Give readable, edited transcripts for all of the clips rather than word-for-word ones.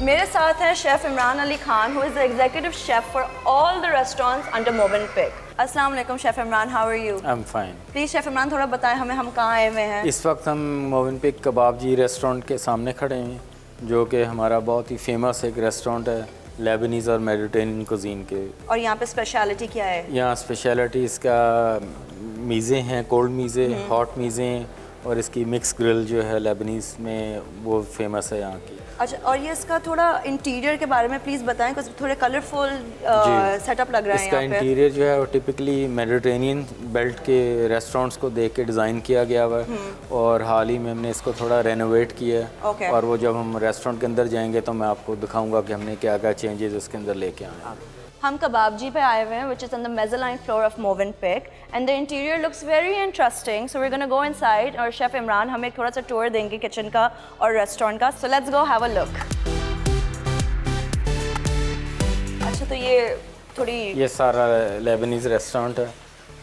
मेरे साथ हैं chef Imran Ali Khan, who is the executive chef for all the restaurants under Movenpick. अस्सलाम वालेकुम chef Imran, how are you? I'm fine. Please chef Imran थोड़ा बताएं हमें, हम कहाँ आए हुए हैं? इस वक्त हम मोविनपिक कबाब जी रेस्टोरेंट के सामने खड़े हैं, जो कि हमारा बहुत ही फेमस एक रेस्टोरेंट है लेबनीज़ और मेडिटेरेनियन कुजीन के। और यहाँ पे स्पेशलिटी क्या है? यहाँ स्पेशलिटी इसका मीज़े हैं, कोल्ड मीज़े, हॉट मीज़े और इसकी मिक्स ग्रिल जो है लेबनीज़ में वो फेमस है यहाँ की। अच्छा, और ये इसका थोड़ा इंटीरियर के बारे में प्लीज़ बताएं, कुछ थोड़े कलरफुल सेटअप लग रहा है इसका यहाँ पे। इंटीरियर जो है वो टिपिकली मेडिटेरेनियन बेल्ट के रेस्टोरेंट्स को देख के डिज़ाइन किया गया हुआ है और हाल ही में हमने इसको थोड़ा रेनोवेट किया है। Okay. और वो जब हम रेस्टोरेंट के अंदर जाएंगे तो मैं आपको दिखाऊंगा कि हमने क्या क्या चेंजेस उसके अंदर लेके आए हैं। हम कबाबजी पे आए हुए हैं, which is on the mezzanine floor of Movenpick, and the interior looks very interesting. So we're gonna go inside और शेफ इमरान हमें थोड़ा सा टूर देंगे किचन का और रेस्टोरेंट का. So let's go have a look. अच्छा, तो ये थोड़ी ये सारा लेबनीज़ रेस्टोरेंट है।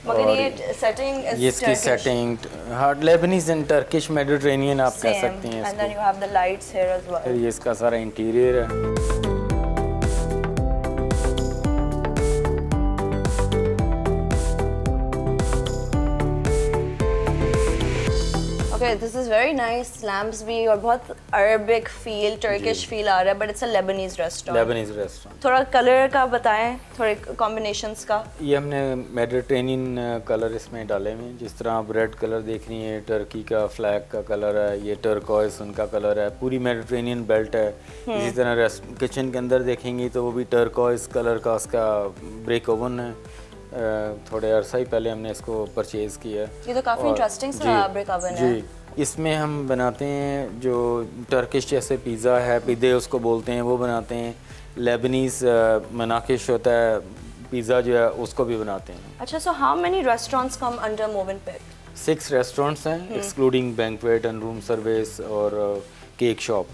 मगर और ये सेटिंग ये इसकी सेटिंग हाँ लेबनीज़ एंड टर्किश मेडिटेरेनियन आप कह सकती हैं and then you इसको। have the lights here as well. फिर ये इसका सारा इंटीरियर है। Okay, this is very nice. Lamps भी और बहुत Arabic feel, Turkish feel आ रहा है, but it's a Lebanese restaurant. Leibniz restaurant. थोड़ा कलर का बताएं, थोड़े कॉम्बिनेशंस का। ये हमने मेडिटेरेनियन कलर इसमें डाले हुए हैं, जिस तरह आप रेड कलर देख रही हैं, टर्की का फ्लैग का कलर है, ये टर्कोइस उनका कलर है, पूरी मेडिटेरेनियन बेल्ट है। इसी तरह किचन के अंदर देखेंगी तो वो भी टर्कोइस कलर का उसका ब्रेक ओवन है। थोड़े अरसा ही पहले हमने इसको परचेज़ किया। ये तो काफ़ी इंटरेस्टिंग सा ब्रेक ओवन है। जी, इसमें हम बनाते हैं जो टर्किश जैसे पिज़्ज़ा है, पिदे उसको बोलते हैं, वो बनाते हैं। लेबनीज़ मनाकिश होता है पिज़्ज़ा जो है, उसको भी बनाते हैं। अच्छा, so how many restaurants come under Movenpick? 6 restaurants हैं excluding banquet and room service और केक शॉप,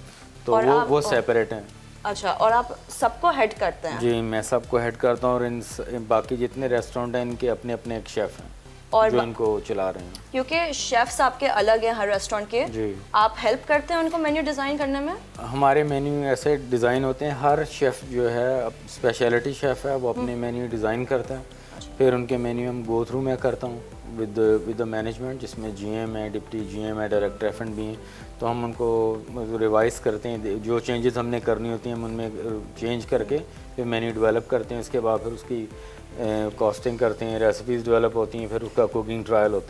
तो और वो सेपरेट हैं। अच्छा, और आप सबको हेड करते हैं? जी, मैं सबको हेड करता हूँ और इन बाकी जितने रेस्टोरेंट हैं इनके अपने अपने एक शेफ़ हैं और जो इनको चला रहे हैं। क्योंकि शेफ्स आपके अलग हैं हर रेस्टोरेंट के, जी। आप हेल्प करते हैं उनको मेन्यू डिज़ाइन करने में? हमारे मेन्यू ऐसे डिज़ाइन होते हैं, हर शेफ़ जो है स्पेशलिटी शेफ़ है, वो अपने मेन्यू डिज़ाइन करता है। फिर उनके मेन्यू हम गो थ्रू मैं करता हूँ विद द मैनेजमेंट, जिसमें जीएम है, डिप्टी जीएम है, डायरेक्टर F&B हैं, तो हम उनको रिवाइज़ करते हैं, जो चेंजेस हमने करनी होती हैं हम उनमें चेंज करके फिर मेन्यू डेवलप करते हैं। इसके बाद फिर उसकी कॉस्टिंग करते हैं, रेसिपीज़ डेवलप होती हैं, फिर उसका कुकिंग ट्रायल होते हैं।